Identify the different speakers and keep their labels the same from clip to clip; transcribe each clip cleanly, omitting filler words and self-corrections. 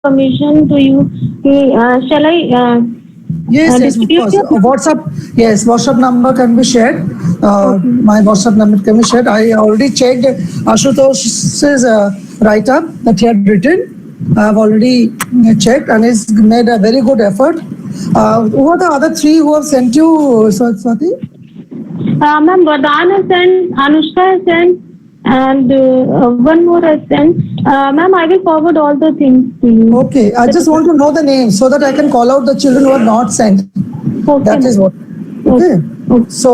Speaker 1: permission to you. Shall I
Speaker 2: Yes, yes, of
Speaker 1: distribute
Speaker 2: course.
Speaker 1: your?
Speaker 2: WhatsApp, yes, WhatsApp number can be shared.
Speaker 1: Okay.
Speaker 2: My WhatsApp number can be shared. I already checked Ashutosh's write-up that he had written. I have already checked, and he's made a very good effort. Who are the other three who have sent you, Swati?
Speaker 1: Ma'am, Vardhan has sent, Anushka has sent, and one more has sent. Ma'am, I will forward all the things to you.
Speaker 2: Okay, I just want to know the names so that I can call out the children who are not sent.
Speaker 1: Okay,
Speaker 2: That is
Speaker 1: ma'am.
Speaker 2: what.
Speaker 1: Okay.
Speaker 2: Okay.
Speaker 1: Okay.
Speaker 2: So,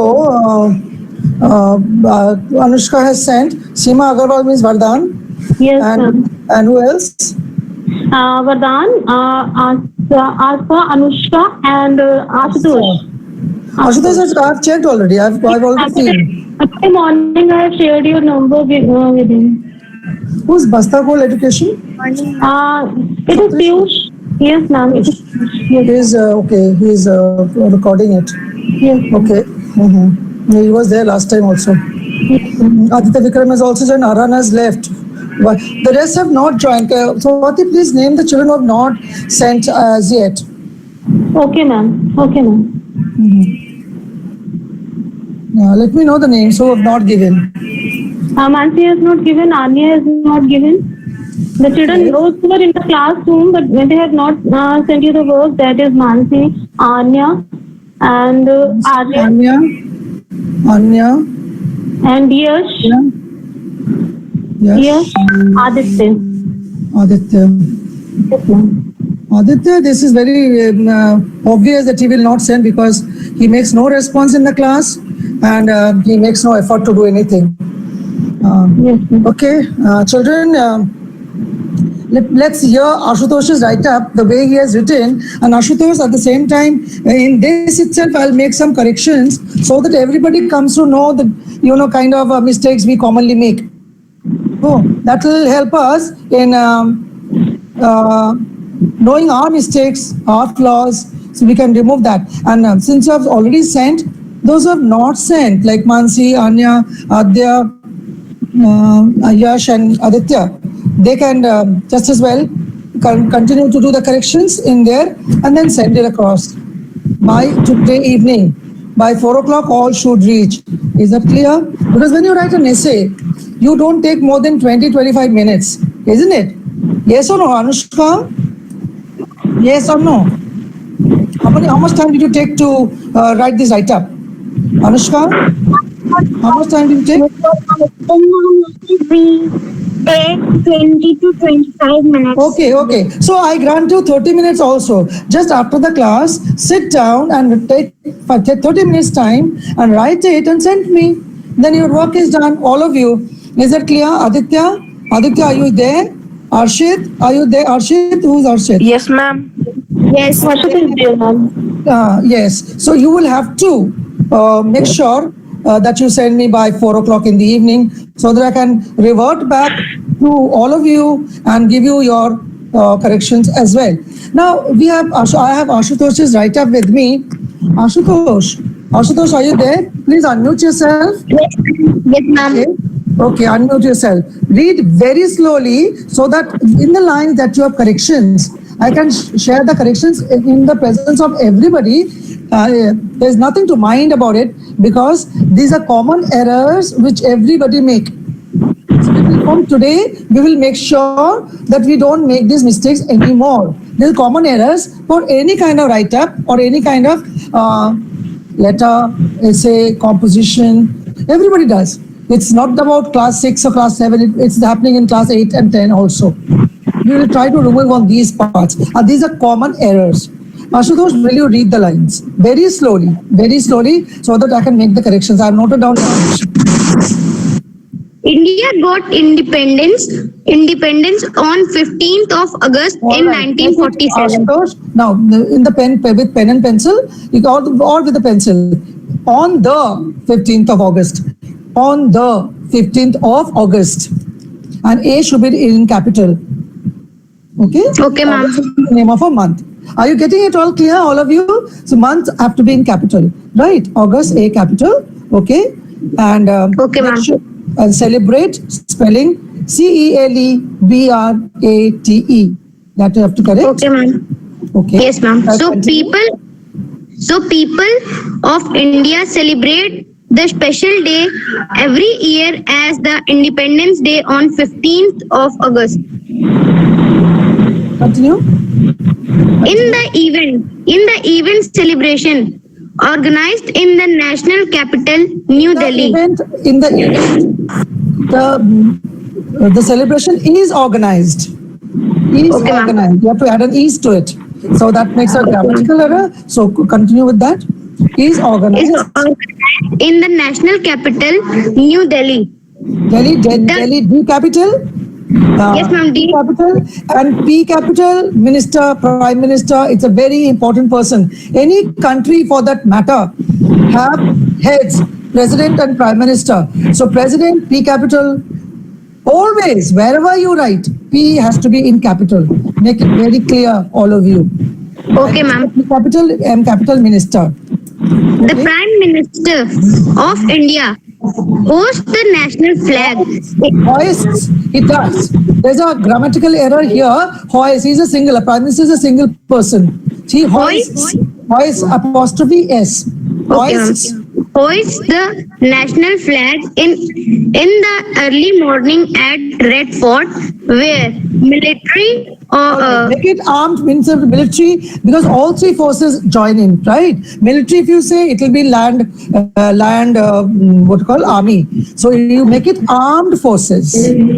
Speaker 2: Anushka has sent. Seema Agarwal means Vardhan.
Speaker 1: Yes, ma'am.
Speaker 2: And who else?
Speaker 1: Vardhan, Aspa, Anushka, and Ashutosh.
Speaker 2: Ashutosh,
Speaker 1: Ashutosh.
Speaker 2: I've checked already. I've already seen.
Speaker 1: Today morning, I have shared your number with him.
Speaker 2: Who's Bastagol Education?
Speaker 1: It is Piyush. Yes, ma'am. It is Piyush. Yes.
Speaker 2: He's okay. He's recording it.
Speaker 1: Yes, ma'am.
Speaker 2: Okay. He was there last time also.
Speaker 1: Yes, ma'am.
Speaker 2: Aditya Vikram has also joined. Aran has left. But the rest have not joined. So, Swati, please name the children who have not sent as yet.
Speaker 1: Okay, ma'am. Okay, ma'am.
Speaker 2: Let me know the names who have not given.
Speaker 1: Mansi has not given. Anya has not given. The children, those who were in the classroom, but when they have not sent you the work, that is Mansi, Anya, and Arya,
Speaker 2: Anya,
Speaker 1: and Yash,
Speaker 2: yes,
Speaker 1: Aditya.
Speaker 2: Aditya.
Speaker 1: Yes, ma'am.
Speaker 2: Aditya, this is very obvious that he will not send because he makes no response in the class and he makes no effort to do anything.
Speaker 1: Yes, ma'am.
Speaker 2: Okay, children, let's hear Ashutosh's write-up, the way he has written. And Ashutosh, at the same time, in this itself, I'll make some corrections so that everybody comes to know the, kind of mistakes we commonly make. Oh, that will help us in knowing our mistakes, our flaws, so we can remove that. And since you have already sent, those who have not sent, like Mansi, Anya, Adya, Yash, and Aditya, they can just as well continue to do the corrections in there and then send it across. By today evening, by 4 o'clock, all should reach. Is that clear? Because when you write an essay, you don't take more than 20-25 minutes, isn't it? Yes or no, Anushka? Yes or no? How much time did you take to write this write-up? Anushka, how much time did you take?
Speaker 3: We take 20 to 25 minutes.
Speaker 2: Okay. So I grant you 30 minutes also. Just after the class, sit down and take 30 minutes time and write it and send me. Then your work is done, all of you. Is that clear? Aditya, are you there? Arshit, are you there? Arshit, who's Arshit?
Speaker 4: Yes, ma'am.
Speaker 3: Yes.
Speaker 1: Ashut is there, ma'am.
Speaker 2: Yes. So you will have to make sure that you send me by 4 o'clock in the evening so that I can revert back to all of you and give you your corrections as well. Now I have Ashutosh's write-up with me. Ashutosh, are you there? Please unmute yourself.
Speaker 3: Yes, ma'am.
Speaker 2: Okay, unmute yourself. Read very slowly so that in the lines that you have corrections, I can share the corrections in the presence of everybody. There's nothing to mind about it because these are common errors which everybody make. So from today, we will make sure that we don't make these mistakes anymore. These are common errors for any kind of write-up or any kind of letter, essay, composition. Everybody does. It's not about class 6 or class 7. It's happening in class 8 and 10 also. We will try to remove on these parts. These are common errors. Ashutosh, will you read the lines very slowly, so that I can make the corrections? I have noted down the corrections.
Speaker 3: India got independence on 15th of August
Speaker 2: All
Speaker 3: in
Speaker 2: right.
Speaker 3: 1947.
Speaker 2: Ashutosh, now in the pen with pen and pencil, or with a pencil. On the 15th of August. On the 15th of August. And A should be in capital. Okay?
Speaker 3: Okay, ma'am.
Speaker 2: August is the name of a month. Are you getting it all clear, all of you? So months have to be in capital, right? August, A capital. Okay? And
Speaker 3: Okay, ma'am.
Speaker 2: and celebrate, spelling CELEBRATE. That you have to correct.
Speaker 3: Okay, ma'am.
Speaker 2: Okay.
Speaker 3: Yes, ma'am. So
Speaker 2: Continue.
Speaker 3: people of India celebrate the special day every year as the Independence Day on 15th of August.
Speaker 2: Continue.
Speaker 3: In the event celebration organized in the national capital, New Delhi.
Speaker 2: In the event, the celebration is organized. Is
Speaker 3: Okay, ma'am.
Speaker 2: organized. You have to add an is to it. So that makes a grammatical error. So continue with that. Is
Speaker 3: Is
Speaker 2: organized.
Speaker 3: organized in the national capital, New Delhi.
Speaker 2: Delhi D capital.
Speaker 3: Yes, ma'am, D.
Speaker 2: Capital and P capital, minister, prime minister. It's a very important person. Any country for that matter have heads, president and prime minister. So president, P capital, always, wherever you write, P has to be in capital. Make it very clear, all of you.
Speaker 3: Okay, ma'am.
Speaker 2: P capital, M capital, minister.
Speaker 3: The Prime Minister of India hosts the national flag.
Speaker 2: Hoists, he does. There's a grammatical error here. Hoist, he's a singular. Prime minister is a single person. He hoists, hoists apostrophe S. Hoists.
Speaker 3: Hoists the national flag in the early morning at Red Fort, where military
Speaker 2: Make it armed means of military because all three forces join in, right? Military, if you say, it will be land, what you call army. So you make it armed forces.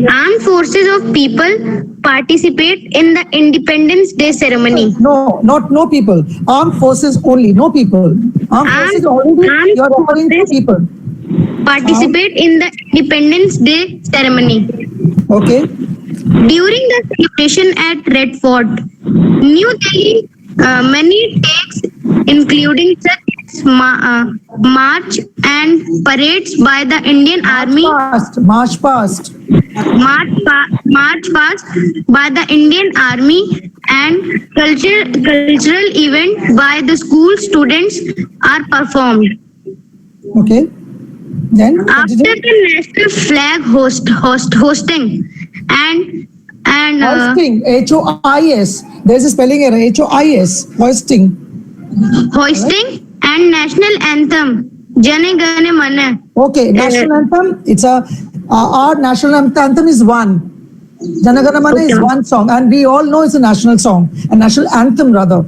Speaker 3: armed forces of people participate in the Independence Day ceremony.
Speaker 2: No people. Armed forces only, no people. Armed forces already, you are referring to people.
Speaker 3: Participate in the Independence Day ceremony.
Speaker 2: Okay.
Speaker 3: During the celebration at Red Fort, New Delhi, many takes, including such as march and parades by the Indian Army,
Speaker 2: March past.
Speaker 3: march past by the Indian Army, and cultural event by the school students are performed.
Speaker 2: Okay. Then
Speaker 3: After the national flag hosting and
Speaker 2: hoisting, HOIS. There's a spelling error. HOIS. Hoisting.
Speaker 3: hoisting and national anthem Jane Gane Mana.
Speaker 2: Okay, national anthem. It's our national anthem is one. Jana Gana Mana is one song, and we all know it's a national song, a national anthem rather.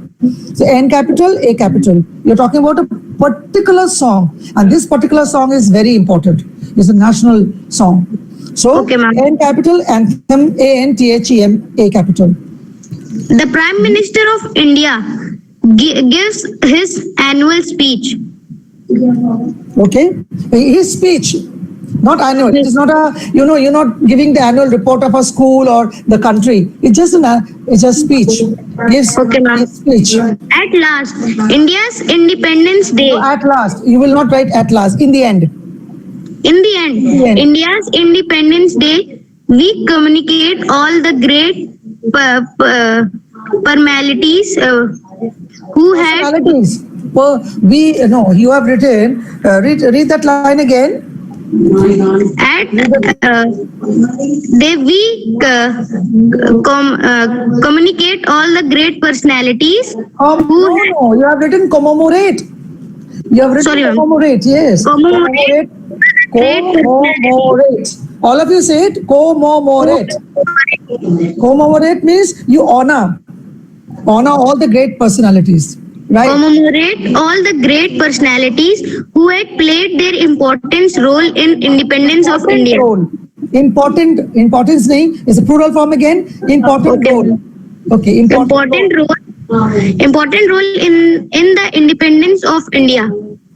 Speaker 2: So N capital, A capital. You're talking about a particular song, and this particular song is very important. It's a national song. So
Speaker 3: Okay, ma'am.
Speaker 2: N capital, anthem, ANTHEM, A capital.
Speaker 3: The Prime Minister of India gives his annual speech.
Speaker 2: Okay, his speech. Not annual. It is not a, you're not giving the annual report of a school or the country. It's just a speech. Gives
Speaker 3: Okay, ma'am.
Speaker 2: his speech.
Speaker 3: At last, India's Independence Day.
Speaker 2: So at last, you will not write at last. In the end.
Speaker 3: In the end, India's Independence Day, we communicate all the great formalities who had
Speaker 2: Personalities. You have written. Read that line again.
Speaker 3: communicate all the great personalities
Speaker 2: No, you have written commemorate. You have written
Speaker 3: Sorry, ma'am.
Speaker 2: commemorate. Yes.
Speaker 3: Commemorate.
Speaker 2: Commemorate. All of you say it. Commemorate. Commemorate means you honor all the great personalities. Right.
Speaker 3: commemorate all the great personalities who had played their important role in independence of India.
Speaker 2: Role. Importance name is a plural form again. Important
Speaker 3: Okay.
Speaker 2: role. Okay.
Speaker 3: Important role in the independence of India.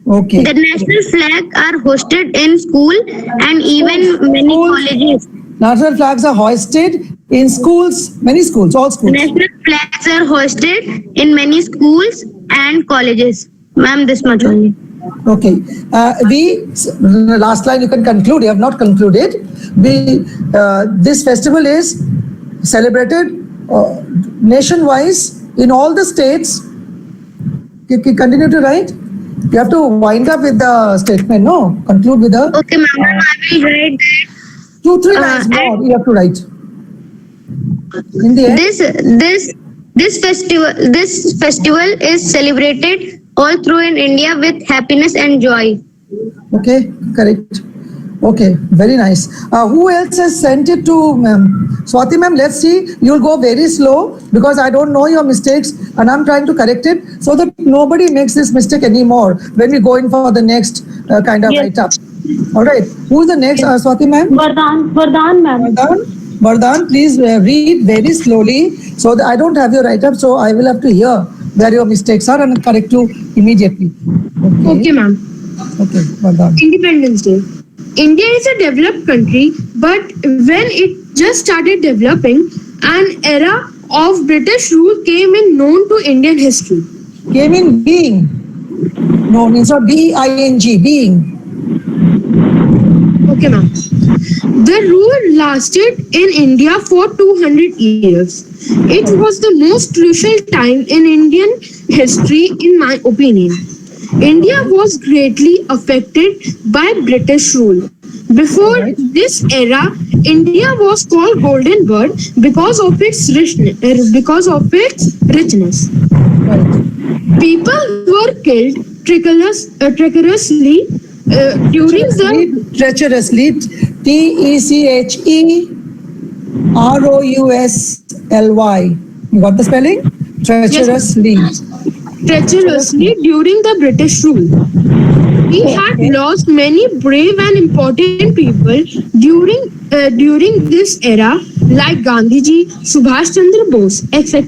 Speaker 2: Okay.
Speaker 3: The national flag are hosted in school and even many colleges.
Speaker 2: National flags are hoisted in schools, many schools, all schools.
Speaker 3: National flags are hosted in many schools and colleges. Ma'am, this much only.
Speaker 2: Okay. Last line you can conclude. You have not concluded. This festival is celebrated nation-wise in all the states. Continue to write. You have to wind up with the statement. No, conclude with the
Speaker 3: Okay, ma'am. I will write.
Speaker 2: 2-3 lines more. You have to write. In the end,
Speaker 3: This festival is celebrated all through in India with happiness and joy.
Speaker 2: okay, correct. Okay, very nice. Who else has sent it to Swati ma'am? Let's see. You'll go very slow because I don't know your mistakes and I'm trying to correct it so that nobody makes this mistake anymore when we go in for the next kind of
Speaker 1: Yes.
Speaker 2: write-up. All right. Who's the next, Swati ma'am?
Speaker 1: Vardhan ma'am.
Speaker 2: Vardhan, please read very slowly so that I don't have your write-up, so I will have to hear where your mistakes are and correct you immediately.
Speaker 4: Okay, ma'am.
Speaker 2: Okay, Vardhan.
Speaker 4: Independence Day. India is a developed country, but when it just started developing, an era of British rule came in known to Indian history.
Speaker 2: Came in being. No, means not B-I-N-G, being.
Speaker 4: Okay, ma'am. The rule lasted in India for 200 years. It was the most crucial time in Indian history, in my opinion. India was greatly affected by British rule. Before
Speaker 2: Right.
Speaker 4: this era, India was called Golden Bird because of its richness.
Speaker 2: Right.
Speaker 4: People were killed treacherously during the
Speaker 2: Treacherously, T-E-C-H-E-R-O-U-S-L-Y. You got the spelling? Treacherously.
Speaker 4: during the British rule. We had lost many brave and important people during this era, like Gandhiji, Subhash Chandra Bose, etc.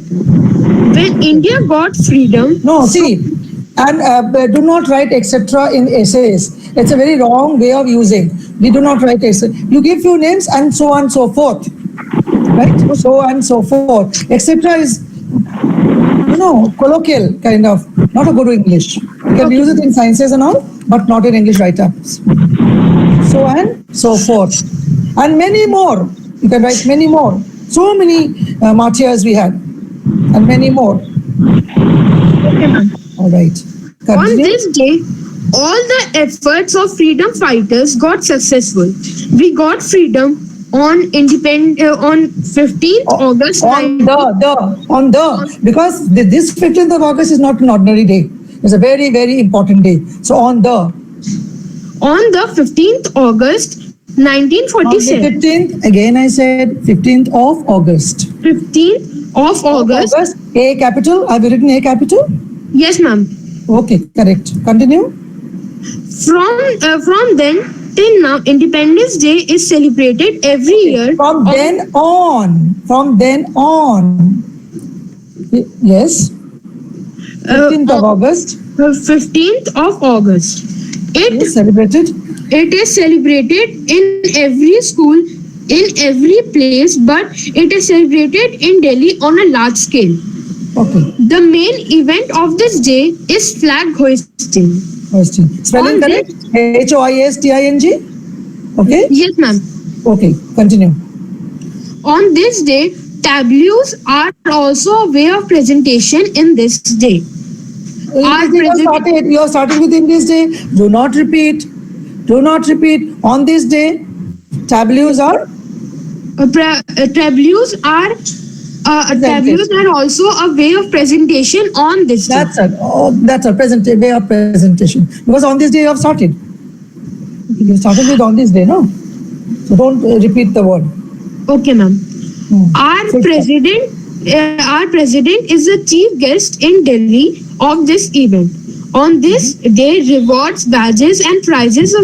Speaker 4: When India got freedom,
Speaker 2: No, see, and do not write etc. in essays. It's a very wrong way of using. We do not write etc. You give few names and so on and so forth. Right? So on and so forth. Etc. is, colloquial kind of, not a good English. You can use it in sciences and all, but not in English write-ups. So and so forth. And many more. You can write many more. So many martyrs we had. And many more. All right.
Speaker 4: on
Speaker 2: Continue.
Speaker 4: this day, all the efforts of freedom fighters got successful. We got freedom on 15th August.
Speaker 2: Because this 15th of August is not an ordinary day. It's a very, very important day. So on the
Speaker 4: 15th August 1947.
Speaker 2: 15th, again I said 15th of August.
Speaker 4: 15th of August.
Speaker 2: A capital. Have you written A capital?
Speaker 4: Yes, ma'am.
Speaker 2: Okay, correct. Continue.
Speaker 4: From then till now, Independence Day is celebrated every year.
Speaker 2: From then on. Yes. 15th of August
Speaker 4: 15th of August.
Speaker 2: is celebrated.
Speaker 4: It is celebrated in every school, in every place, but it is celebrated in Delhi on a large scale.
Speaker 2: Okay.
Speaker 4: The main event of this day is flag hoisting.
Speaker 2: Question. Spelling
Speaker 4: On
Speaker 2: correct? H-O-I-S-T-I-N-G? Okay.
Speaker 4: Yes, ma'am.
Speaker 2: Okay. Continue.
Speaker 4: On this day, tableaus are also a way of presentation in this day.
Speaker 2: You're starting with in this day. Do not repeat. On this day, tableaus are
Speaker 4: Tableaus are also a way of presentation on this day.
Speaker 2: that's a way of presentation. Because on this day you have started. You started with on this day, no? So don't repeat the word.
Speaker 4: Okay, ma'am. Our
Speaker 2: Sit
Speaker 4: president is the chief guest in Delhi of this event. On this day, rewards, badges, and prizes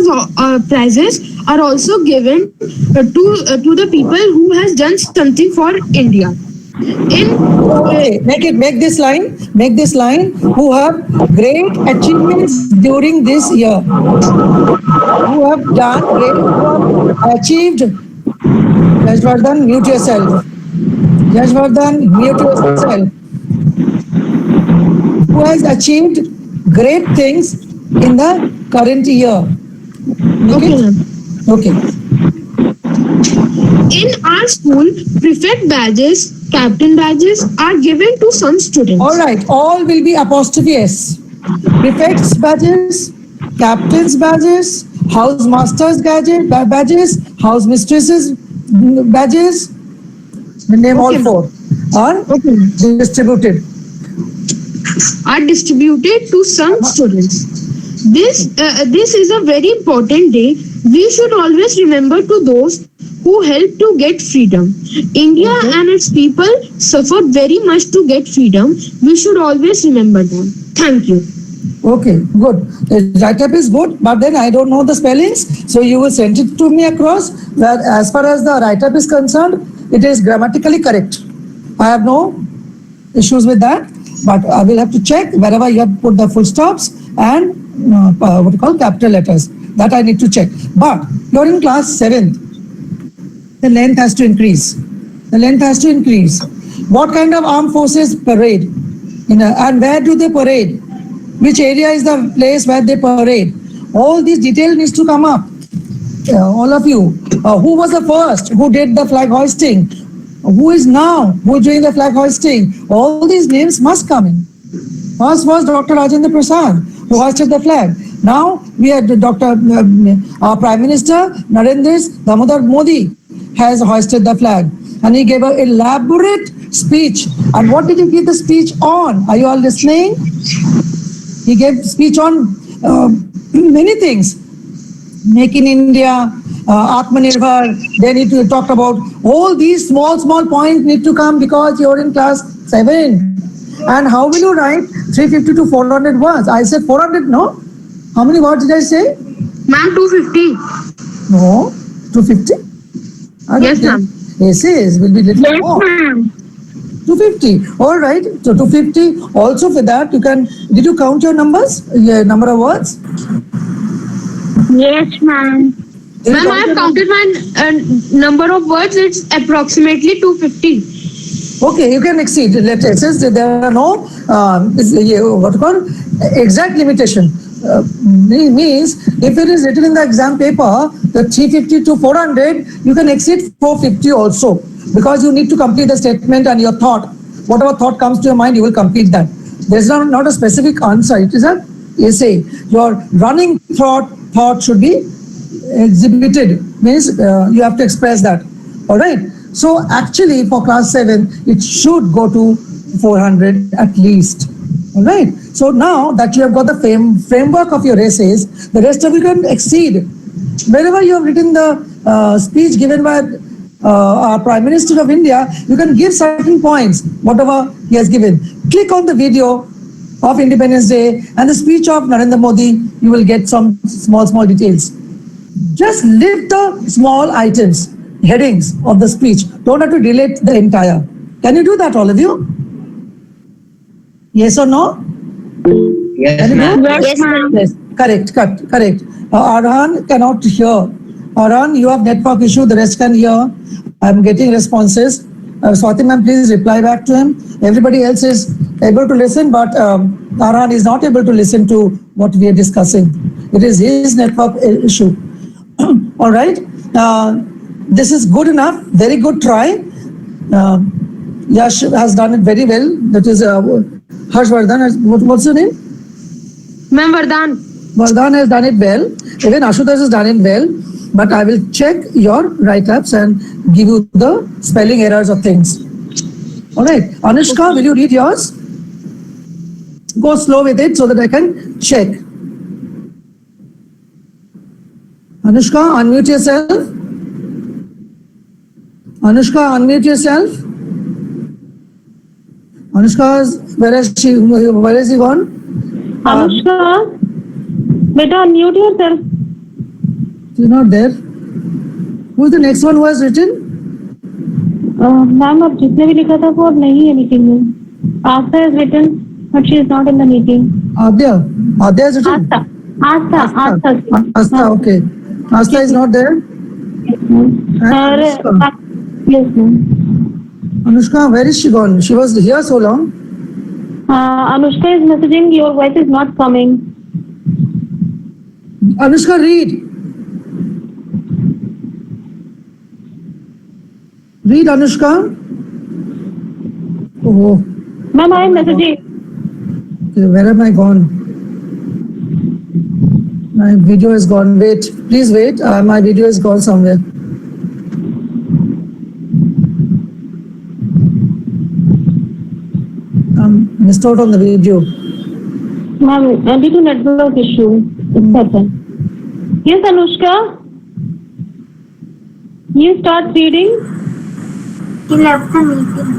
Speaker 4: are also given to the people who has done something for India.
Speaker 2: Okay, make this line. Who have great achievements during this year. Who have done great, who have achieved. Yashvardhan, mute yourself. Who has achieved great things in the current year.
Speaker 4: Okay, ma'am.
Speaker 2: Okay.
Speaker 4: In our school, prefect badges, captain badges are given to some students.
Speaker 2: All right. All will be apostrophe S. Prefects badges, captains badges, house masters badges, house mistresses badges, Name all
Speaker 4: Okay, ma'am.
Speaker 2: 4. Are
Speaker 4: Okay.
Speaker 2: distributed.
Speaker 4: Are distributed to some students. This is a very important day. We should always remember to those who helped to get freedom. India
Speaker 2: Okay.
Speaker 4: and its people suffered very much to get freedom. We should always remember them. Thank you.
Speaker 2: Okay, good. The write-up is good, but then I don't know the spellings, so you will send it to me across. Where, as far as the write-up is concerned, it is grammatically correct. I have no issues with that, but I will have to check wherever you have put the full stops and what you call capital letters. That I need to check. But you're in class 7th. The length has to increase. The length has to increase. What kind of armed forces parade? And where do they parade? Which area is the place where they parade? All these detail needs to come up. All of you. Who was the first? Who did the flag hoisting? Who is now? Who is doing the flag hoisting? All these names must come in. First was Dr. Rajendra Prasad, who hoisted the flag. Now we had our Prime Minister Narendra Damodar Modi has hoisted the flag, and he gave an elaborate speech. And what did he give the speech on? Are you all listening? He gave speech on many things. Make in India, Atmanirbhar. They need to talk about all these small points need to come because you're in class 7. And how will you write 350 to 400 words? I said 400, no? How many words did I say?
Speaker 3: Ma'am, 250.
Speaker 2: No, 250.
Speaker 3: Yes, ma'am.
Speaker 2: Essays will be little
Speaker 3: Yes,
Speaker 2: more.
Speaker 3: ma'am.
Speaker 2: 250. All right. So 250. Also for that, you can. Did you count your numbers? Yeah, number of words.
Speaker 3: Yes, ma'am.
Speaker 2: Did you
Speaker 4: Ma'am, I
Speaker 2: count
Speaker 4: have
Speaker 2: your
Speaker 4: counted my number of words. It's approximately 250.
Speaker 2: Okay, you can exceed. Let's say there are no what you call exact limitation. Means if it is written in the exam paper, the 350 to 400, you can exceed 450 also, because you need to complete the statement and your thought. Whatever thought comes to your mind, you will complete that. There's not a specific answer. It is a essay. Your running thought should be exhibited. Means you have to express that. All right. So actually for class 7, it should go to 400 at least. All right. So now that you have got the framework of your essays, the rest of you can exceed. Wherever you have written the speech given by our Prime Minister of India, you can give certain points, whatever he has given. Click on the video of Independence Day and the speech of Narendra Modi, you will get some small details. Just lift the small items, headings of the speech. Don't have to relate the entire. Can you do that, all of you? Yes or no?
Speaker 5: Yes,
Speaker 2: Can you
Speaker 5: ma'am.
Speaker 2: do?
Speaker 3: Yes, ma'am.
Speaker 2: Yes, correct. Arhan cannot hear. Arhan, you have network issue, the rest can hear. I'm getting responses. Swati ma'am, please reply back to him. Everybody else is able to listen, but Arhan is not able to listen to what we are discussing. It is his network issue. All right. This is good enough. Very good try. Yash has done it very well. That is Harshvardhan. What's your name?
Speaker 4: Ma'am, Vardhan.
Speaker 2: Vardhan has done it well. Even Ashutosh has done it well. But I will check your write-ups and give you the spelling errors of things. All right. Anushka, will you read yours? Go slow with it so that I can check. Anushka, unmute yourself. Anushka, unmute yourself. Anushka, where is he gone?
Speaker 1: Anushka, beta unmute yourself.
Speaker 2: She's not there. Who is the next one who has written?
Speaker 1: Ma'am अब जिसने भी लिखा था वो अब नहीं है meeting में. Asta has written, but she is not in the meeting.
Speaker 2: Adya. Adya has written?
Speaker 1: Asta.
Speaker 2: Okay. Asta is not there. And Anushka.
Speaker 1: Yes, ma'am.
Speaker 2: Anushka, where is she gone? She was here so long.
Speaker 1: Anushka is messaging, your voice is not coming.
Speaker 2: Anushka, read. Read, Anushka. Oh,
Speaker 1: Ma'am, I am messaging.
Speaker 2: okay, where am I gone? My video is gone. Wait, please wait. My video is gone somewhere. missed out on the video.
Speaker 1: Ma'am, due to network issue, it's happened. Yes, Anushka? You start reading.
Speaker 3: He left the meeting.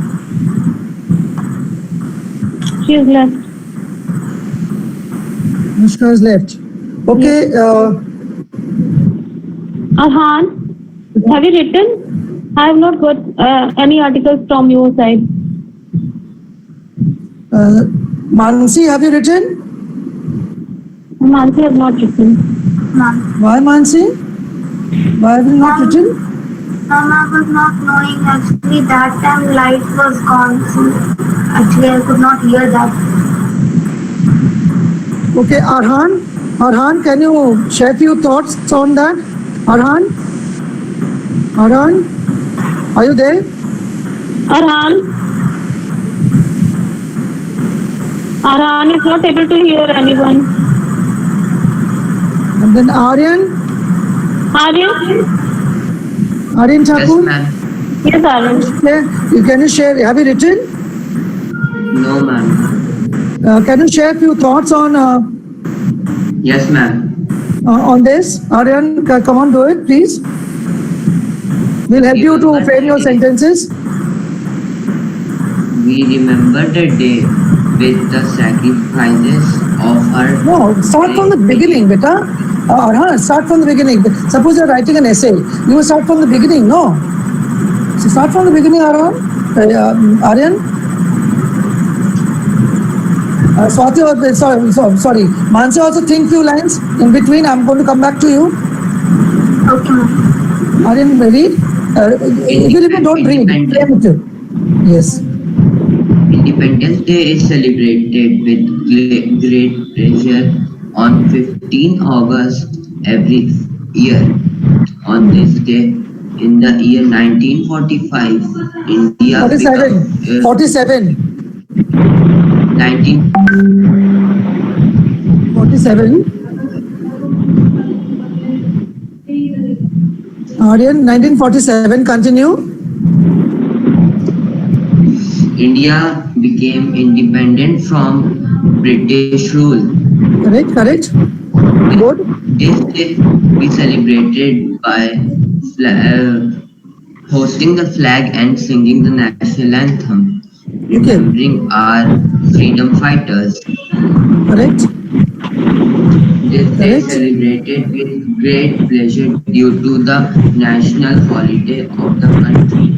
Speaker 1: She is left.
Speaker 2: Anushka has left. Okay,
Speaker 1: Arhan, have you written? I have not got any articles from your side.
Speaker 2: Mansi, have you written?
Speaker 1: Mansi has not written.
Speaker 3: Ma'am.
Speaker 2: Why, Mansi? Why have you not written?
Speaker 3: Ma'am, I was not knowing actually that time light was gone. So actually I could not hear that.
Speaker 2: Okay, Arhan, can you share few thoughts on that? Arhan, are you there?
Speaker 1: Arhan is not able to hear anyone.
Speaker 2: And then Aryan
Speaker 5: Yes,
Speaker 2: Thakur?
Speaker 5: ma'am.
Speaker 1: Yes, Aryan.
Speaker 2: Can you share, have you written?
Speaker 5: No, ma'am.
Speaker 2: Can you share few thoughts on
Speaker 5: Yes, ma'am.
Speaker 2: this? Aryan, come on, do it, please. We'll help you to frame your sentences.
Speaker 5: We remember the day with the sacrifices of our.
Speaker 2: No, start from the beginning, beta. Arhan, start from the beginning. Suppose you're writing an essay, you will start from the beginning, no? So start from the beginning, Aryan. Swati, sorry. Mansi, also think few lines in between. I'm going to come back to you.
Speaker 3: Okay, ma'am.
Speaker 2: Aryan, read. Even if you don't read, play with it. Yes.
Speaker 5: Independence Day is celebrated with great pleasure on 15 August every year. On this day, in the year 1945, India
Speaker 2: 47. 47.
Speaker 5: 19
Speaker 2: 47. Aryan, 1947, continue.
Speaker 5: India became independent from British rule.
Speaker 2: Correct. Good.
Speaker 5: This day we celebrated by hosting the flag and singing the national anthem, remembering our freedom fighters.
Speaker 2: Correct.
Speaker 5: This day
Speaker 2: Correct.
Speaker 5: celebrated with great pleasure due to the national holiday of the country.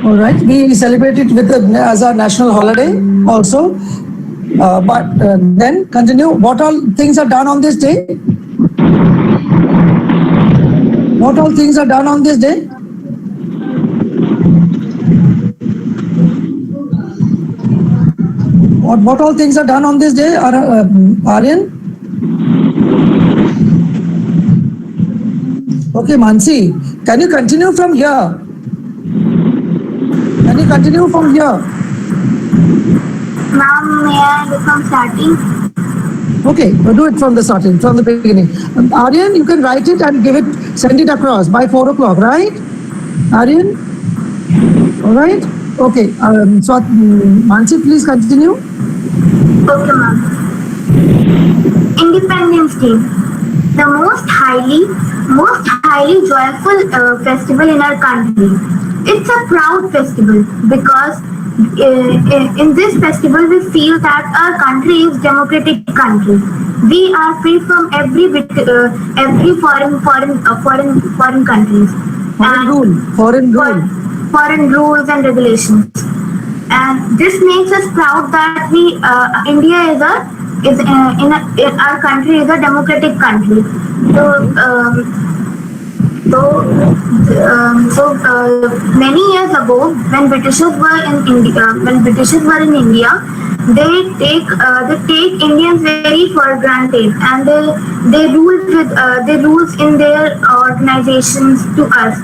Speaker 2: All right. We celebrate it with as our national holiday also. But then continue. What all things are done on this day? What all things are done on this day? What all things are done on this day, Aryan? Okay, Mansi, can you continue from here? Can you continue from here?
Speaker 3: Ma'am, may I do some starting?
Speaker 2: Okay, we'll do it from the starting, from the beginning. Aryan, you can write it and send it across by 4 o'clock, right? Aryan? All right? Okay, so Mansi, please continue.
Speaker 3: Okay, ma'am. Independence Day, the most highly joyful festival in our country. It's a proud festival because in this festival we feel that our country is democratic country. We are free from every foreign countries. Foreign rules and regulations. And this makes us proud that our country is a democratic country. So many years ago, when Britishers were in India, they take Indians very for granted, and they rules in their organizations to us.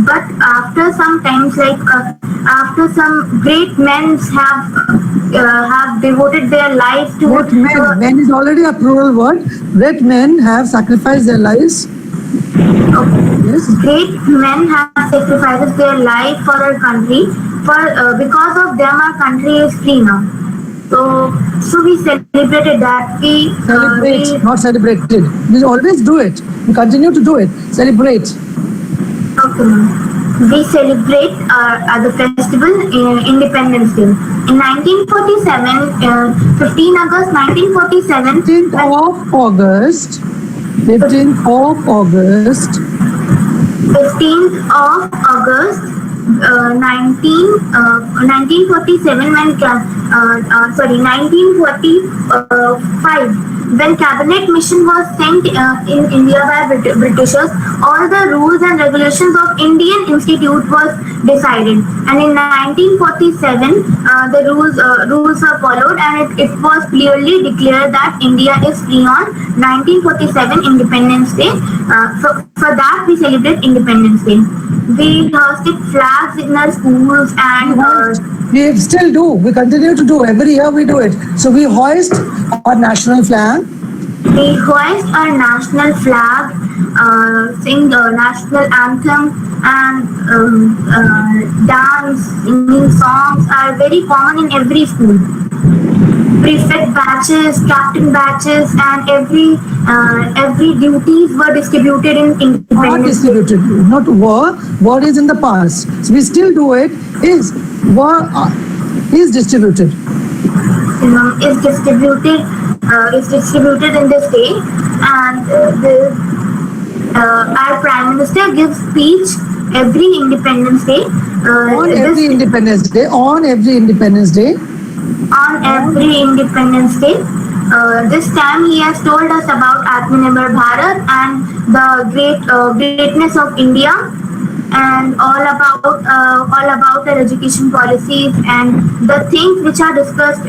Speaker 3: But after some times, after some great men have devoted their lives to
Speaker 2: Great men. Men is already a plural word. Great men have sacrificed their lives. Yes.
Speaker 3: Great men have sacrificed their life for our country.
Speaker 6: because of them our country is free now. So we celebrated that.
Speaker 2: Celebrate, not celebrated. We always do it. We continue to do it. Celebrate.
Speaker 6: Okay, ma'am. We celebrate the festival Independence Day. In 1947, 15 August 1947,
Speaker 2: 15th of August. 15th of August.
Speaker 6: 15th of August 1947 when 1945 when cabinet mission was sent in India by Britishers, all the rules and regulations of Indian Institute was decided, and in 1947 the rules were followed, and it was clearly declared that India is free on 1947 Independence Day. For that we celebrate Independence Day. We hoisted flags in our schools and
Speaker 2: We still do. We continue to do. Every year we do it. So we hoist our national flag.
Speaker 6: we hoist our national flag, sing the national anthem, and dance, singing songs are very common in every school. Prefect batches, captain batches, and every duties were distributed in
Speaker 2: Not
Speaker 6: Independence Day.
Speaker 2: distributed. Not war. War is in the past. So we still do it. Is war is distributed.
Speaker 6: Is distributed in this day, and our Prime Minister gives speech every Independence Day.
Speaker 2: On every Independence Day. On every Independence Day.
Speaker 6: On every Independence Day. This time he has told us about Atmanirbhar Bharat and the greatness of India, and all about their education policies and the things which are discussed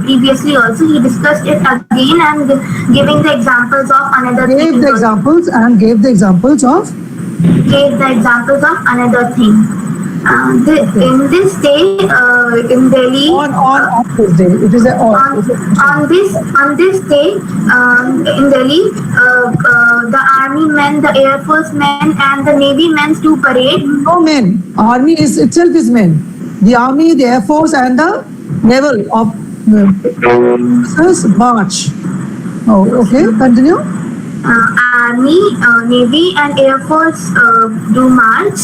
Speaker 6: previously. Also, he discussed it again and giving the examples of another thing.
Speaker 2: Gave the examples and gave the examples of.
Speaker 6: Gave the examples of another thing. In this day in Delhi.
Speaker 2: On this day. It is a
Speaker 6: On this day in Delhi, the army men, the air force men, and the navy men do parade.
Speaker 2: No men. Army is itself is men. The army, the air force, and the naval officers march. Oh, okay. Continue.
Speaker 6: Army, navy, and air force do march.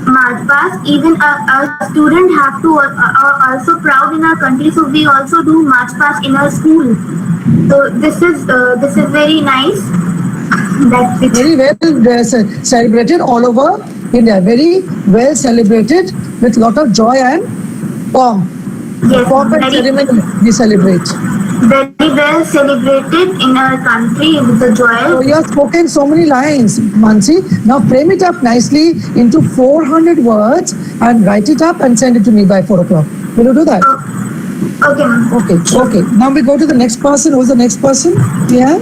Speaker 6: March past. Even a student have to also proud in our country, so we also do march past in our school. So this is very nice. That's it.
Speaker 2: Very well celebrated all over India. Very well celebrated with lot of joy and pomp.
Speaker 6: Yes,
Speaker 2: Pomp and
Speaker 6: very-
Speaker 2: ceremony we celebrate.
Speaker 6: Very well celebrated in our country with the
Speaker 2: So
Speaker 6: joy.
Speaker 2: you have spoken so many lines, Mansi. Now frame it up nicely into 400 words and write it up and send it to me by 4 o'clock. Will you do that?
Speaker 6: Okay, ma'am.
Speaker 2: Okay. Now we go to the next person. Who's the next person? We have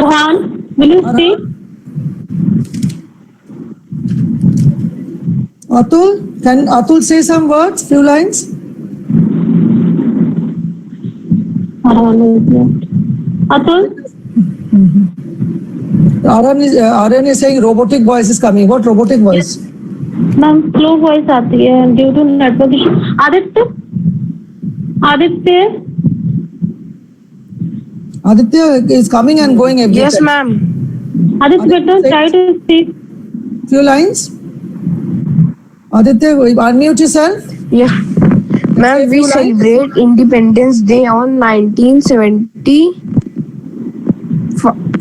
Speaker 1: Arhan, will you speak?
Speaker 2: Atul. Can Atul say some words, few lines?
Speaker 1: Arhan is left. Atul?
Speaker 2: Aryan is saying robotic voice is coming. What robotic voice?
Speaker 1: Ma'am slow voice आती है due to network issue. Aditya
Speaker 2: Aditya is coming and going every
Speaker 4: Yes,
Speaker 2: time.
Speaker 4: ma'am.
Speaker 1: Aditya बेटा try to speak.
Speaker 2: Few lines. Aditya, unmute yourself.
Speaker 4: Yeah. Ma'am, we
Speaker 2: few lines.
Speaker 4: celebrate Independence Day on 1970.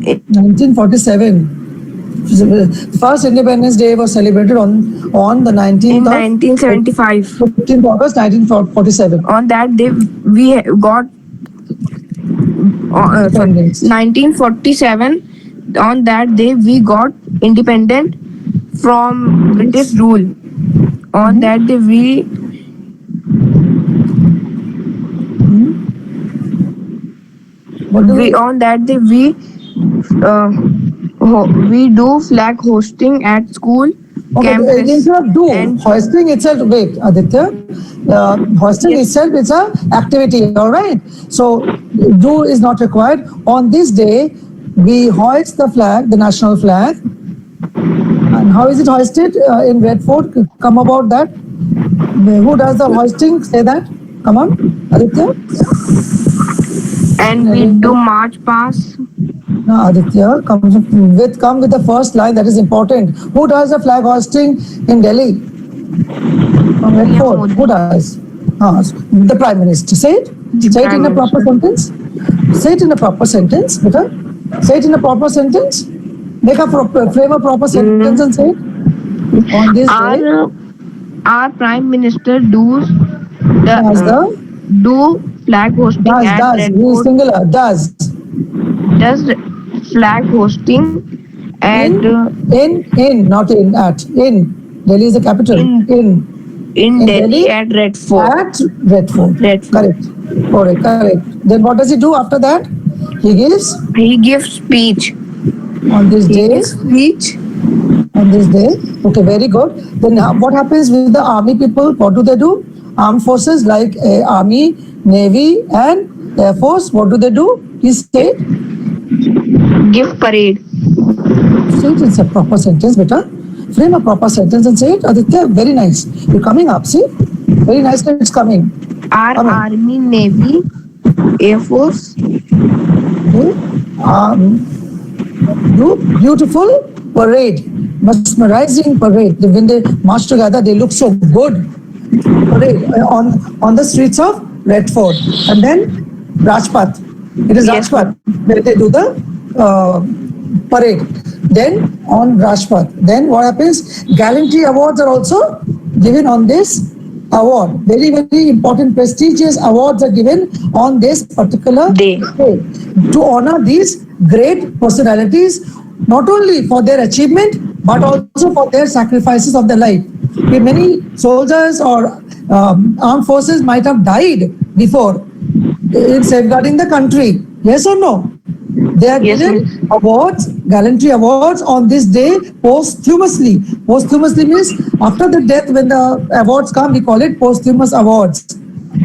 Speaker 2: 1947. First Independence Day was celebrated on the 19th
Speaker 4: In
Speaker 2: of
Speaker 4: 1975.
Speaker 2: 15th August 1947.
Speaker 4: On that day, we got sorry,
Speaker 2: Independence.
Speaker 4: 1947. On that day, we got independent from British rule. On that day,
Speaker 2: What do we,
Speaker 4: on that day we do flag hosting at school,
Speaker 2: okay,
Speaker 4: campus,
Speaker 2: instead of do,
Speaker 4: and
Speaker 2: hoisting itself, wait, Aditya, hoisting itself is a activity, all right? So do is not required. On this day, we hoist the flag, the national flag, And how is it hoisted in Red Fort? Come about that. Who does the hoisting? Say that. Come on, Aditya.
Speaker 7: And we do march past.
Speaker 2: No, Aditya, come with the first line. That is important. Who does the flag hoisting in Delhi? From Red Fort. Who does? The Prime Minister. Say it. Say it in a proper sentence. Say it in a proper sentence, beta. Say it in a proper sentence. Make a frame a proper sentence and say it. On this day,
Speaker 7: Our Prime Minister do flag hosting at
Speaker 2: does,
Speaker 7: Red
Speaker 2: he is
Speaker 7: Fort.
Speaker 2: singular, does.
Speaker 7: Does flag hosting at
Speaker 2: Not in, at, in. Delhi is the capital. In
Speaker 7: Delhi at Red Fort.
Speaker 2: At Red Fort.
Speaker 7: Red Fort.
Speaker 2: Correct. Then what does he do after that? He gives
Speaker 7: He gives speech.
Speaker 2: on this day.
Speaker 7: Speech.
Speaker 2: On this day. Okay, very good. Then what happens with the army people? What do? Armed forces like army, navy, and air force. What do? Please state.
Speaker 7: Give parade.
Speaker 2: Say it in a proper sentence, beta. Frame a proper sentence and say it. Aditya, very nice. You're coming up, see? Very nicely it's coming.
Speaker 7: Our
Speaker 2: Come on.
Speaker 7: Army, Navy, Air Force.
Speaker 2: Okay. Do beautiful parade, mesmerizing parade. When they march together, they look so good. Parade on the streets of Red Fort. And then Rajpath. It is
Speaker 7: Yes,
Speaker 2: Rajpath where they do the parade. Then on Rajpath. Then what happens? Gallantry awards are also given on this award. Very, very important, prestigious awards are given on this particular
Speaker 7: Day.
Speaker 2: to honor these great personalities, not only for their achievement but also for their sacrifices of their life. Many soldiers or armed forces might have died before in safeguarding the country. Yes or no? They are
Speaker 7: Yes,
Speaker 2: given awards, gallantry awards on this day posthumously. Posthumously means after the death, when the awards come, we call it posthumous awards.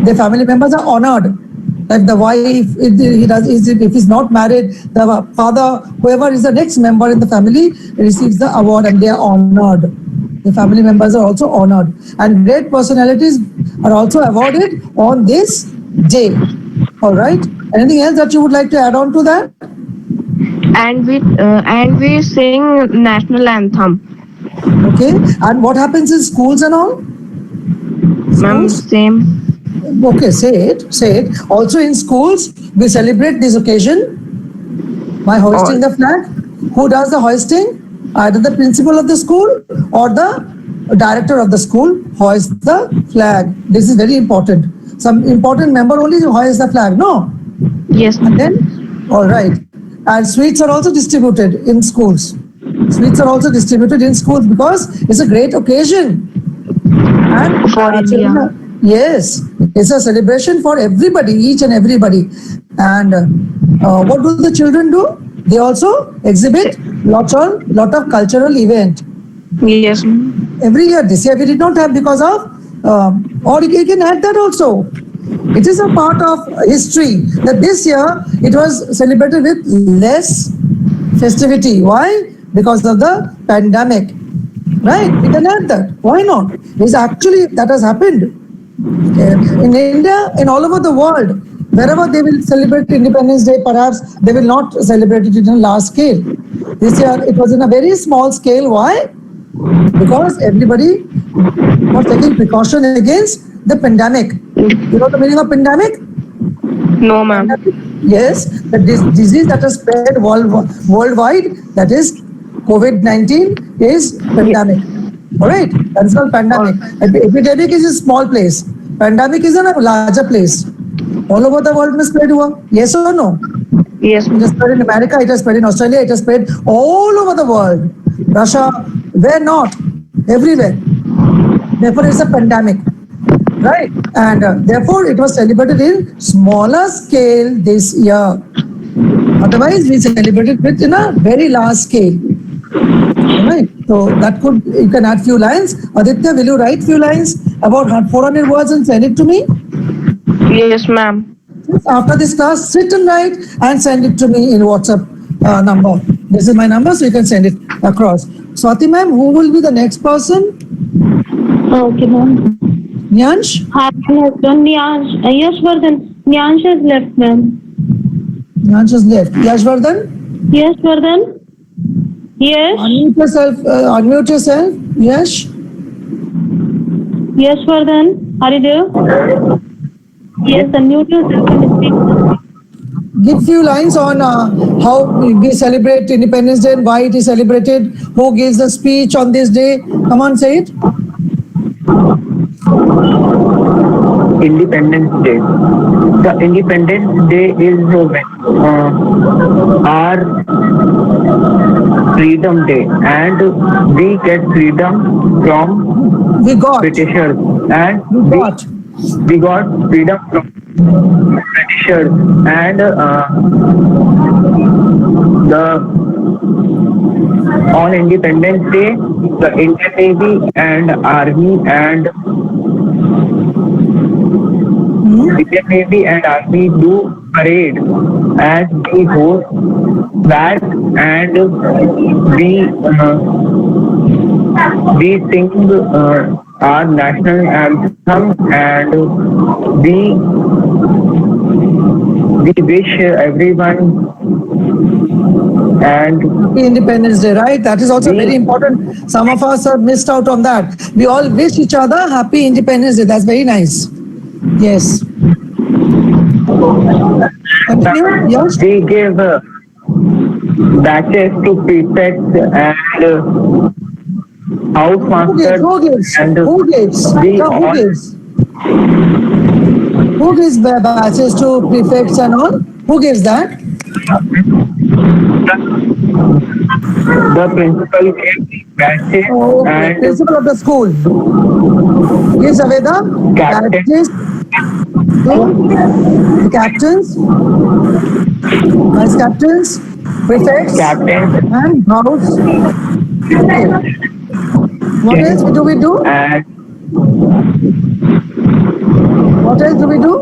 Speaker 2: The family members are honored. Like the wife, if he's not married, the father, whoever is the next member in the family receives the award and they are honored. The family members are also honored. And great personalities are also awarded on this day. All right. Anything else that you would like to add on to that?
Speaker 7: And we sing national anthem.
Speaker 2: Okay. And what happens in schools and all?
Speaker 7: Ma'am,
Speaker 2: Schools?
Speaker 7: same.
Speaker 2: Okay, say it. Also in schools, we celebrate this occasion by hoisting the flag. Who does the hoisting? Either the principal of the school or the director of the school hoists the flag. This is very important. Some important member only hoists the flag. No.
Speaker 7: Yes.
Speaker 2: And then, all right. And sweets are also distributed in schools. Sweets are also distributed in schools because it's a great occasion. And
Speaker 7: For India.
Speaker 2: Yes, it's a celebration for everybody, each and everybody. And what do the children do? They also exhibit lot of cultural event.
Speaker 7: Yes.
Speaker 2: Every year, this year we did not have because of, or you can add that also. It is a part of history that this year it was celebrated with less festivity. Why? Because of the pandemic. Right? We can add that. Why not? It's actually, that has happened. In India, in all over the world, wherever they will celebrate Independence Day, perhaps they will not celebrate it in a large scale. This year, it was in a very small scale. Why? Because everybody was taking precaution against the pandemic. You know the meaning of pandemic?
Speaker 7: No, ma'am.
Speaker 2: Yes, the disease that has spread worldwide, that is COVID-19, is pandemic. All right, that's called pandemic. Epidemic is a small place. Pandemic is in a larger place. All over the world में spread हुआ. Yes or no?
Speaker 7: Yes.
Speaker 2: It has spread in America, it has spread in Australia, it has spread all over the world. Russia, where not? Everywhere. Therefore, it's a pandemic. Right? And therefore, it was celebrated in smaller scale this year. Otherwise, we celebrated it in a very large scale. Right? So that could, you can add few lines. Aditya, will you write few lines about 400 words and send it to me?
Speaker 7: Yes, ma'am.
Speaker 2: After this class, sit and write and send it to me in WhatsApp number. This is my number, so you can send it across. Swati ma'am, who will be the next person?
Speaker 1: Okay, ma'am.
Speaker 2: Nyansh?
Speaker 1: Harmony has done. Nyansh, Yashvardhan. Nyansh has left, ma'am.
Speaker 2: Nyansh is left. Yashvardhan?
Speaker 1: Yashvardhan? Yes.
Speaker 2: Unmute yourself. Unmute yourself. Yash?
Speaker 1: Yashvardhan, are you there? Yes, unmute yourself and speak.
Speaker 2: Give few lines on how we celebrate Independence Day and why it is celebrated. Who gives the speech on this day? Come on, say it.
Speaker 8: Independence Day. The Independence Day is our freedom day, and we get freedom from
Speaker 2: We got.
Speaker 8: Britishers, and
Speaker 2: We got.
Speaker 8: we got freedom from Britishers, and on Independence Day, the Indian Navy and Army and Indian Navy and Army do parade, and we host that, and we sing our national anthem, and we wish everyone and
Speaker 2: Happy Independence Day, right? That is also very important. Some of us have missed out on that. We all wish each other Happy Independence Day. That's very nice. Yes. Continue. Yes.
Speaker 8: we give batches to prefects and house
Speaker 2: Who gives?
Speaker 8: masters, and
Speaker 2: Who gives?
Speaker 8: we
Speaker 2: No, who
Speaker 8: all
Speaker 2: gives? Who gives batches to prefects and all? Who gives that?
Speaker 8: the principal gives batches,
Speaker 2: Oh, okay.
Speaker 8: and
Speaker 2: Principal of the school gives away the
Speaker 8: Captain.
Speaker 2: badges to the captains, vice captains, prefects,
Speaker 8: captains,
Speaker 2: and house. Okay. What else do we do?
Speaker 8: and
Speaker 2: What else do we do?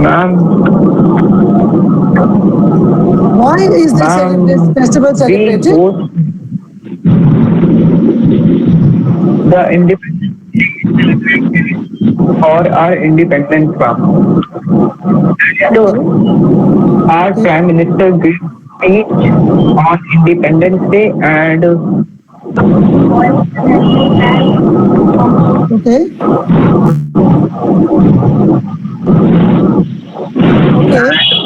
Speaker 8: ma'am,
Speaker 2: Why is this
Speaker 8: Ma'am,
Speaker 2: festival
Speaker 8: we
Speaker 2: celebrated?
Speaker 8: host the Independence or our independence from. And our Prime Minister gives speech on Independence Day, and
Speaker 2: Okay.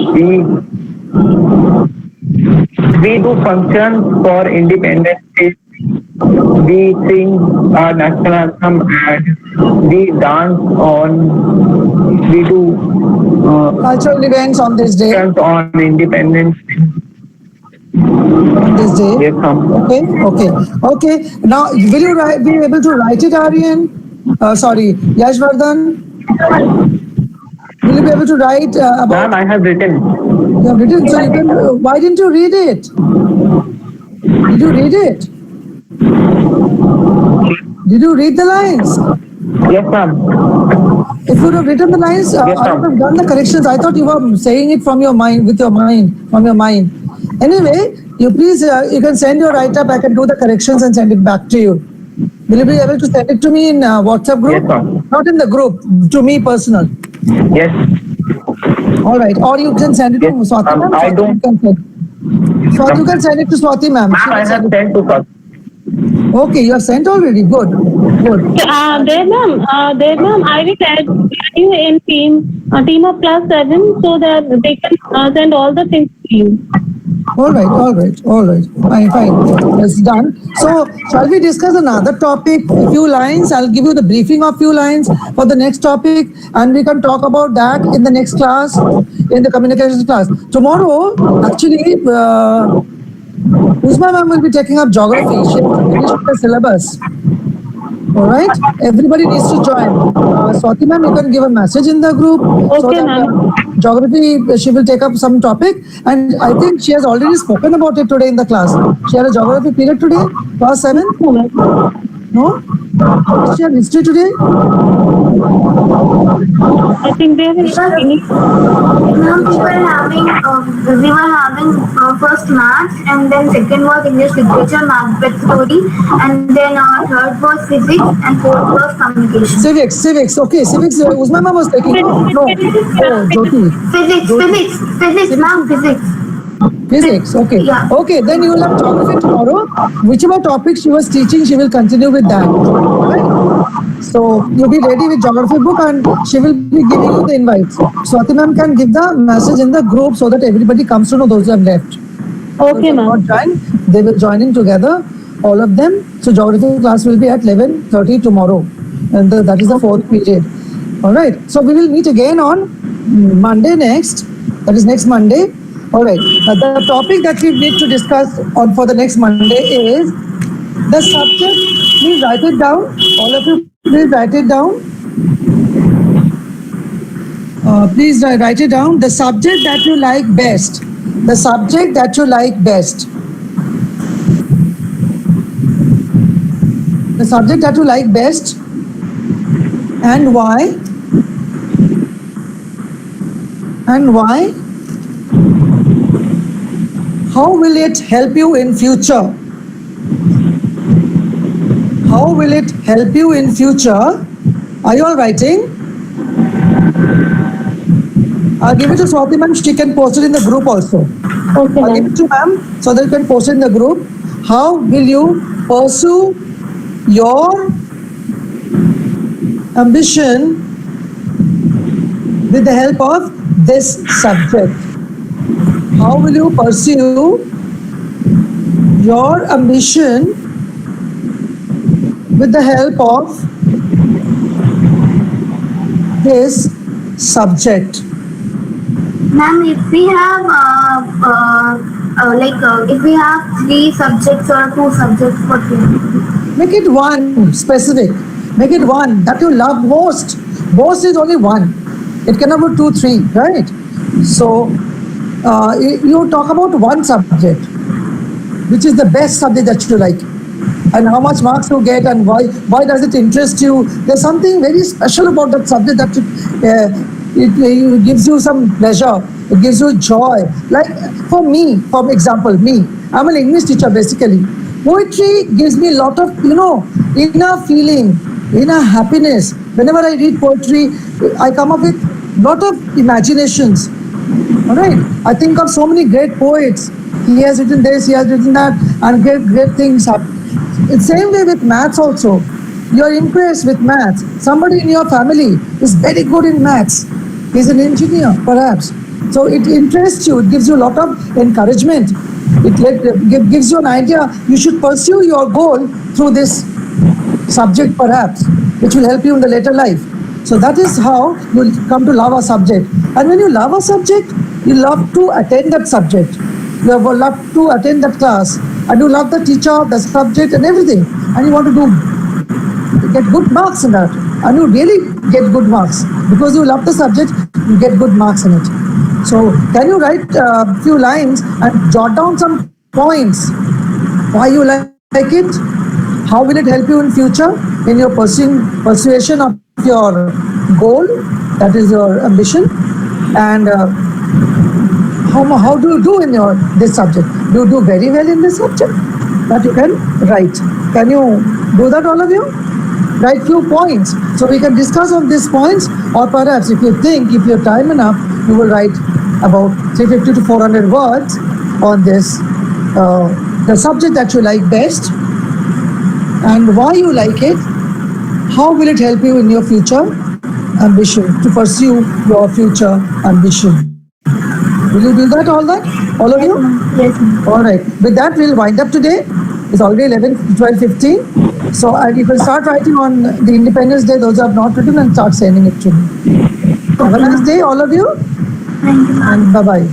Speaker 2: Okay.
Speaker 8: we do functions for Independence Day. We sing our national anthem, and we dance on. We do
Speaker 2: Cultural events on this day.
Speaker 8: functions on Independence Day.
Speaker 2: On this day.
Speaker 8: Yes, ma'am.
Speaker 2: Okay. Okay. Okay. Now, will you be able to write it, Aryan? Sorry, Yashvardhan. Will you be able to write about?
Speaker 8: Ma'am, I have written.
Speaker 2: You have written, so you can. Why didn't you read it? Did you read it? Did you read the lines?
Speaker 8: Yes, ma'am.
Speaker 2: If you would have written the lines, I
Speaker 8: Yes, ma'am.
Speaker 2: would have done the corrections. I thought you were saying it from your mind, with your mind, from your mind. Anyway, you please, you can send your write-up. I can do the corrections and send it back to you. Will you be able to send it to me in WhatsApp group?
Speaker 8: Yes, ma'am.
Speaker 2: Not in the group, to me personal.
Speaker 8: Yes.
Speaker 2: All right. Or you can send it to
Speaker 8: Yes,
Speaker 2: Swati ma'am.
Speaker 8: I
Speaker 2: Swati
Speaker 8: don't-
Speaker 2: can send. Swati, you can send it to Swati ma'am. She
Speaker 8: Ma'am,
Speaker 2: will
Speaker 8: I
Speaker 2: send
Speaker 8: have
Speaker 2: it.
Speaker 8: sent to her.
Speaker 2: Okay, you have sent already. Good. Good.
Speaker 1: There, ma'am. I will add you in team of class 7 so that they can send all the things to you.
Speaker 2: All right, all right, all right. Fine, fine. It's done. So, shall we discuss another topic? A few lines. I'll give you the briefing of few lines for the next topic, and we can talk about that in the next class, in the communications class. Tomorrow, actually, Uzma ma'am will be taking up geography. She has to finish the syllabus. All right. Everybody needs to join. Swati ma'am, you can give a message in the group.
Speaker 1: Okay,
Speaker 2: that,
Speaker 1: ma'am.
Speaker 2: geography, she will take up some topic, and I think she has already spoken about it today in the class. She had a geography period today, class 7. No? Christian history today?
Speaker 1: I think they have finished.
Speaker 6: Ma'am, we were having first maths, and then second was English literature, Macbeth story, and then third was physics, and fourth was communication.
Speaker 2: Civics. Okay, civics. Uzma ma'am was taking. No. Oh, Jyoti.
Speaker 6: Physics, ma'am, physics.
Speaker 2: Physics. Okay.
Speaker 6: Yeah.
Speaker 2: Okay. Then you will have geography tomorrow. Whichever topic she was teaching, she will continue with that. Right? So you'll be ready with geography book, and she will be giving you the invites. Swati ma'am can give the message in the group so that everybody comes to know those who have left.
Speaker 1: Okay,
Speaker 2: Not
Speaker 1: ma'am.
Speaker 2: joined, they will join in together, all of them. So geography class will be at 11:30 tomorrow, and that is the fourth period. All right. So we will meet again on Monday next. That is next Monday. All right. The topic that we need to discuss on for the next Monday is the subject. Please write it down. All of you, please write it down. Please write it down. The subject that you like best. The subject that you like best. The subject that you like best and why? And why? How will it help you in future? How will it help you in future? Are you all writing? I'll give it to Swati ma'am. She can post it in the group also.
Speaker 1: Okay,
Speaker 2: I'll give
Speaker 1: ma'am.
Speaker 2: it to ma'am so that you can post it in the group. How will you pursue your ambition with the help of this subject? How will you pursue your ambition with the help of this subject?
Speaker 6: Ma'am, if we have if we have 3 subjects or 2 subjects for 3.
Speaker 2: Make it one specific. Make it one that you love most. Most is only one. It cannot be 2, 3, right? So you talk about one subject, which is the best subject that you like, and how much marks you get, and why does it interest you? There's something very special about that subject that it gives you some pleasure. It gives you joy. Like for me, for example, me, I'm an English teacher basically. Poetry gives me a lot of, inner feeling, inner happiness. Whenever I read poetry, I come up with lot of imaginations. All right. I think of so many great poets. He has written this, he has written that, and great things happen. It's same way with maths also. You're impressed with maths. Somebody in your family is very good in maths. He's an engineer, perhaps. So it interests you. It gives you a lot of encouragement. It gives you an idea. You should pursue your goal through this subject, perhaps, which will help you in the later life. So that is how you come to love a subject. And when you love a subject, you love to attend that subject. You love to attend that class. And you love the teacher, the subject, and everything. And you want to get good marks in that. And you really get good marks. Because you love the subject, you get good marks in it. So can you write a few lines and jot down some points? Why you like it? How will it help you in future in your persuasion of your goal? That is your ambition. And how do you do in this subject? Do you do very well in this subject? That you can write. Can you do that, all of you? Write few points. So we can discuss on these points, or perhaps if you have time enough, you will write about 350 to 400 words on this, the subject that you like best, and why you like it. How will it help you in your future ambition, to pursue your future ambition? Will you do that, all of you?
Speaker 6: Yes, ma'am.
Speaker 2: All right. With that, we'll wind up today. It's already 12:15. So you can start writing on the Independence Day, those who have not written, and start sending it to me. Have a nice day, all of you.
Speaker 6: Thank you, ma'am.
Speaker 2: And bye-bye.